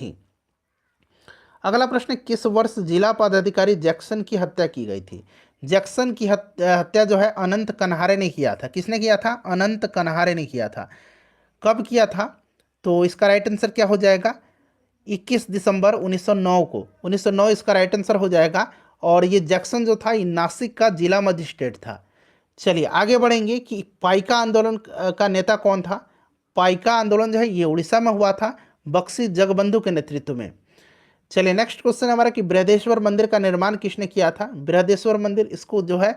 थी। अगला प्रश्न, किस वर्ष जिला पदाधिकारी जैक्सन की हत्या की गई थी? जैक्सन की हत्या जो है अनंत कनहारे ने किया था। किसने किया था? अनंत कनहारे ने किया था। कब किया था? तो इसका राइट आंसर क्या हो जाएगा? 21 दिसंबर 1909 को। 1909 इसका राइट आंसर हो जाएगा। और ये जैक्सन जो था ये नासिक का जिला मजिस्ट्रेट था। चलिए आगे बढ़ेंगे कि पाइका आंदोलन का नेता कौन था? पाइका आंदोलन जो है ये उड़ीसा में हुआ था, बख्शी जगबंधु के नेतृत्व में। चलिए नेक्स्ट क्वेश्चन हमारा कि बृहदेश्वर मंदिर का निर्माण किसने किया था? बृहदेश्वर मंदिर, इसको जो है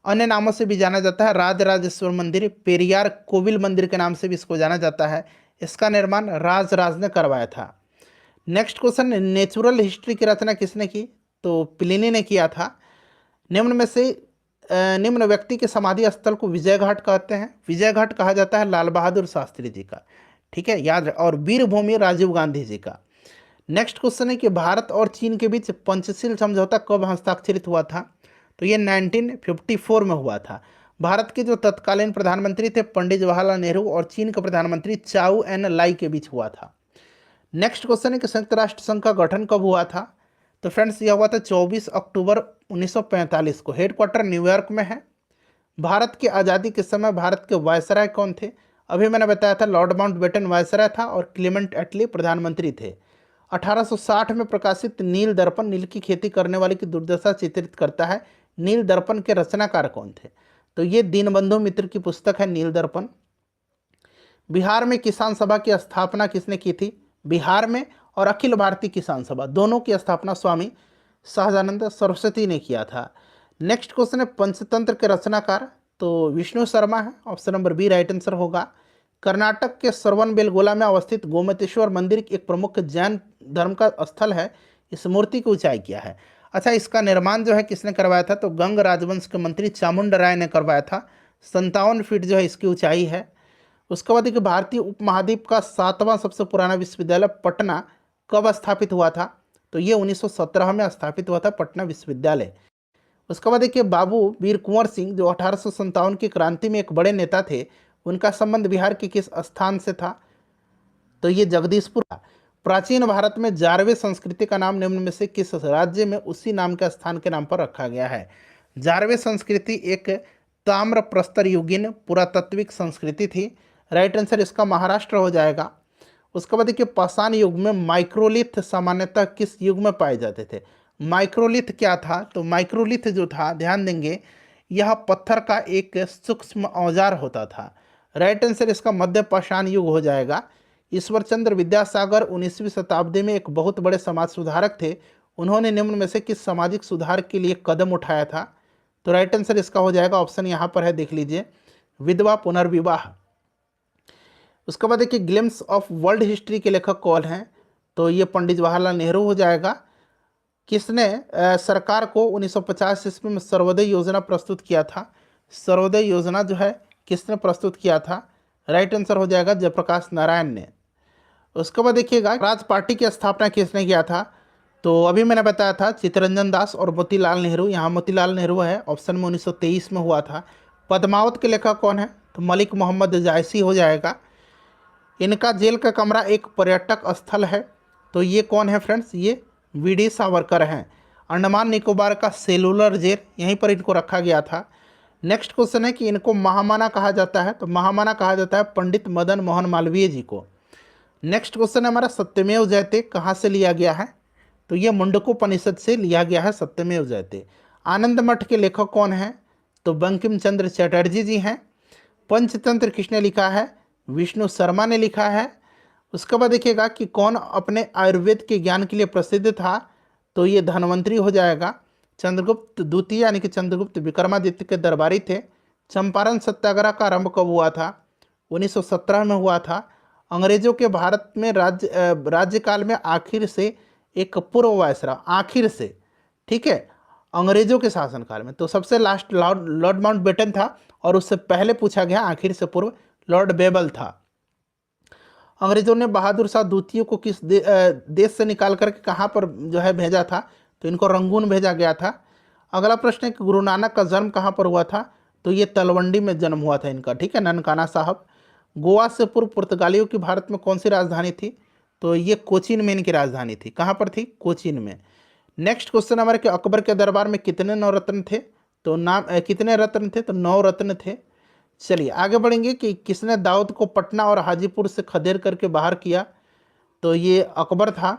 अन्य नामों से भी जाना जाता है, राजराजेश्वर मंदिर, पेरियार कोविल मंदिर के नाम से भी इसको जाना जाता है। इसका निर्माण राज ने करवाया था। नेक्स्ट क्वेश्चन, नेचुरल हिस्ट्री की रचना किसने की? तो प्लिनी ने किया था। निम्न में से निम्न व्यक्ति के समाधि स्थल को विजय घाट कहते हैं। विजय घाट कहा जाता है लाल बहादुर शास्त्री जी का, ठीक है, याद। और वीरभूमि राजीव गांधी जी का। नेक्स्ट क्वेश्चन है कि भारत और चीन के बीच पंचशील समझौता कब हस्ताक्षरित हुआ था? तो ये 1954 में हुआ था। भारत के जो तत्कालीन प्रधानमंत्री थे पंडित जवाहरलाल नेहरू और चीन के प्रधानमंत्री चाउ एन लाई के बीच हुआ था। नेक्स्ट क्वेश्चन है कि संयुक्त राष्ट्र संघ का गठन कब हुआ था? तो फ्रेंड्स यह हुआ था 24 अक्टूबर 1945 को। हेडक्वार्टर न्यूयॉर्क में है। भारत की आज़ादी के समय भारत के वायसराय कौन थे? अभी मैंने बताया था लॉर्ड माउंटबेटन वायसराय था और क्लीमेंट एटली प्रधानमंत्री थे। 1860 में प्रकाशित नील दर्पण नील की खेती करने वाले की दुर्दशा चित्रित करता है। नील दर्पण के रचनाकार कौन थे? तो ये दीनबंधु मित्र की पुस्तक है नील दर्पण। बिहार में किसान सभा की स्थापना किसने की थी? बिहार में और अखिल भारतीय किसान सभा दोनों की स्थापना स्वामी सहजानंद सरस्वती ने किया था। नेक्स्ट क्वेश्चन है पंचतंत्र के रचनाकार, तो विष्णु शर्मा है। Option number B right answer होगा। कर्नाटक के श्रवणबेलगोला में अवस्थित गोमतेश्वर मंदिर एक प्रमुख जैन धर्म का स्थल है। इस मूर्ति की ऊंचाई क्या है? अच्छा, इसका निर्माण जो है किसने करवाया था? तो गंग राजवंश के मंत्री चामुंड राय ने करवाया था। 57 फीट जो है इसकी ऊंचाई है। उसके बाद देखिए भारतीय उपमहाद्वीप का 7वां सबसे पुराना विश्वविद्यालय पटना कब स्थापित हुआ था? तो ये 1917 में स्थापित हुआ था पटना विश्वविद्यालय। उसके बाद देखिए बाबू वीर कुंवर सिंह जो 1857 की क्रांति में एक बड़े नेता थे, उनका संबंध बिहार के किस स्थान से था? तो ये जगदीशपुर। प्राचीन भारत में जारवे संस्कृति का नाम निम्न में से किस राज्य में उसी नाम के स्थान के नाम पर रखा गया है? जारवे संस्कृति एक ताम्र प्रस्तर युगीन पुरातात्विक संस्कृति थी। राइट आंसर इसका महाराष्ट्र हो जाएगा। उसके बाद देखिए पाषाण युग में माइक्रोलिथ सामान्यतः किस युग में पाए जाते थे? माइक्रोलिथ क्या था? तो माइक्रोलिथ जो था, ध्यान देंगे, यह पत्थर का एक सूक्ष्म औजार होता था। राइट आंसर इसका मध्य पाषाण युग हो जाएगा। ईश्वर चंद्र विद्यासागर 19वीं शताब्दी में एक बहुत बड़े समाज सुधारक थे। उन्होंने निम्न में से किस सामाजिक सुधार के लिए कदम उठाया था? तो राइट आंसर इसका हो जाएगा, ऑप्शन यहाँ पर है, देख लीजिए, विधवा पुनर्विवाह। उसके बाद देखिए ग्लिम्स ऑफ वर्ल्ड हिस्ट्री के लेखक कौन हैं? तो ये पंडित जवाहरलाल नेहरू हो जाएगा। किसने सरकार को 1950 ईस्वी में सर्वोदय योजना प्रस्तुत किया था? सर्वोदय योजना जो है किसने प्रस्तुत किया था? राइट आंसर हो जाएगा जयप्रकाश नारायण ने। उसके बाद देखिएगा राज पार्टी की स्थापना किसने किया था? तो अभी मैंने बताया था चित्तरंजन दास और मोतीलाल नेहरू। यहाँ मोतीलाल नेहरू है, ऑप्शन में 1923 में हुआ था। पद्मावत के लेखक कौन है? तो मलिक मोहम्मद जायसी हो जाएगा। इनका जेल का कमरा एक पर्यटक स्थल है। तो ये कौन है फ्रेंड्स? ये वीडी सावरकर हैं। अंडमान निकोबार का सेलुलर जेल, यहीं पर इनको रखा गया था। नेक्स्ट क्वेश्चन है कि इनको महामना कहा जाता है। तो महामना कहा जाता है पंडित मदन मोहन मालवीय जी को। नेक्स्ट क्वेश्चन है हमारा सत्यमेव जयते कहाँ से लिया गया है? तो ये मुंडकोपनिषद से लिया गया है सत्यमेव जयते। आनंद मठ के लेखक कौन हैं? तो बंकिम चंद्र चटर्जी जी हैं। पंचतंत्र किसने लिखा है? विष्णु शर्मा ने लिखा है। उसके बाद देखिएगा कि कौन अपने आयुर्वेद के ज्ञान के लिए प्रसिद्ध था? तो ये धन्वंतरी हो जाएगा। चंद्रगुप्त द्वितीय यानी कि चंद्रगुप्त विक्रमादित्य के दरबारी थे। चंपारण सत्याग्रह का आरंभ कब हुआ था? 1917 में हुआ था। अंग्रेजों के भारत में राज्यकाल में आखिर से एक पूर्व वायसराय, आखिर से, ठीक है, अंग्रेजों के शासनकाल में तो सबसे लास्ट लॉर्ड माउंटबेटन था और उससे पहले पूछा गया आखिर से पूर्व लॉर्ड बेबल था। अंग्रेजों ने बहादुर शाह द्वितीय को किस देश से निकाल करके कहाँ पर जो है भेजा था? तो इनको रंगून भेजा गया था। अगला प्रश्न है कि गुरु नानक का जन्म कहाँ पर हुआ था? तो ये तलवंडी में जन्म हुआ था इनका, ठीक है, ननकाना साहब। गोवा से पूर्व पुर्तगालियों की भारत में कौन सी राजधानी थी? तो ये कोचीन में इनकी राजधानी थी। कहाँ पर थी? कोचीन में। नेक्स्ट क्वेश्चन हमारे कि अकबर के दरबार में कितने नवरत्न थे? तो कितने रत्न थे? तो 9 रत्न थे। चलिए आगे बढ़ेंगे कि किसने दाऊद को पटना और हाजीपुर से खदेड़ करके बाहर किया? तो ये अकबर था।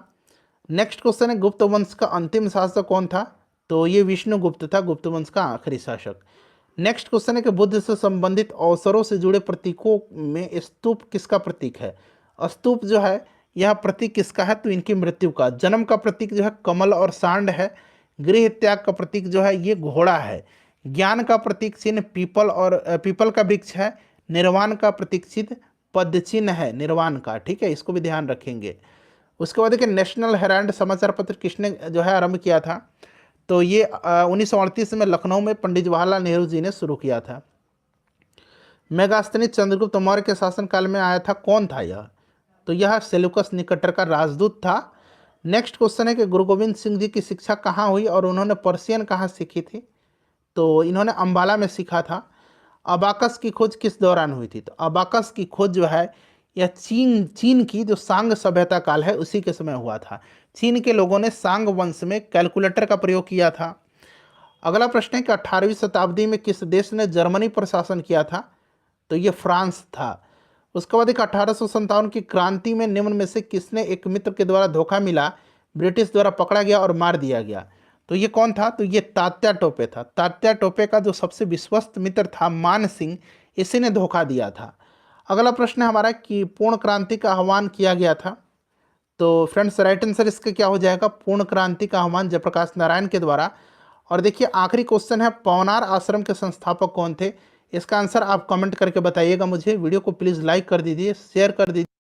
नेक्स्ट क्वेश्चन है गुप्त वंश का अंतिम शासक कौन था? तो ये विष्णुगुप्त था, गुप्त वंश का आखिरी शासक। नेक्स्ट क्वेश्चन है कि बुद्ध से संबंधित अवसरों से जुड़े प्रतीकों में स्तूप किसका प्रतीक है? स्तूप जो है यह प्रतीक किसका है? तो इनकी मृत्यु का। जन्म का प्रतीक जो है कमल और सांड है। गृह त्याग का प्रतीक जो है ये घोड़ा है। ज्ञान का प्रतीक चिन्ह पीपल का वृक्ष है। निर्वाण का प्रतीक चिन्ह पद चिन्ह है, निर्वाण का। ठीक है, इसको भी ध्यान रखेंगे। उसके बाद देखिए नेशनल हेराल्ड समाचार पत्र किसने जो है आरंभ किया था? तो ये 1938 में लखनऊ में पंडित जवाहरलाल नेहरू जी ने शुरू किया था। मेगास्थनीज चंद्रगुप्त मौर्य के शासनकाल में आया था, कौन था यह? तो यह सेल्यूकस निकटर का राजदूत था। नेक्स्ट क्वेश्चन है कि गुरु गोविंद सिंह जी की शिक्षा कहाँ हुई और उन्होंने पर्शियन कहाँ सीखी थी? तो इन्होंने अंबाला में सीखा था। अबाकस की खोज किस दौरान हुई थी? तो अबाकस की खोज जो है यह चीन की जो सांग सभ्यता काल है उसी के समय हुआ था। चीन के लोगों ने सांग वंश में कैलकुलेटर का प्रयोग किया था। अगला प्रश्न है कि 18वीं शताब्दी में किस देश ने जर्मनी पर शासन किया था? तो ये फ्रांस था। उसके बाद एक 1857 की क्रांति में निम्न में से किसने एक मित्र के द्वारा धोखा मिला ब्रिटिश द्वारा पकड़ा गया और मार दिया गया? तो ये कौन था? तो ये तात्या टोपे था। तात्या टोपे का जो सबसे विश्वस्त मित्र था मान सिंह, इसी ने धोखा दिया था। अगला प्रश्न है हमारा कि पूर्ण क्रांति का आह्वान किया गया था। तो फ्रेंड्स राइट आंसर इसका क्या हो जाएगा? पूर्ण क्रांति का आह्वान जयप्रकाश नारायण के द्वारा। और देखिए आखिरी क्वेश्चन है पवनार आश्रम के संस्थापक कौन थे? इसका आंसर आप कमेंट करके बताइएगा मुझे। वीडियो को प्लीज़ लाइक कर दीजिए, शेयर कर दीजिए।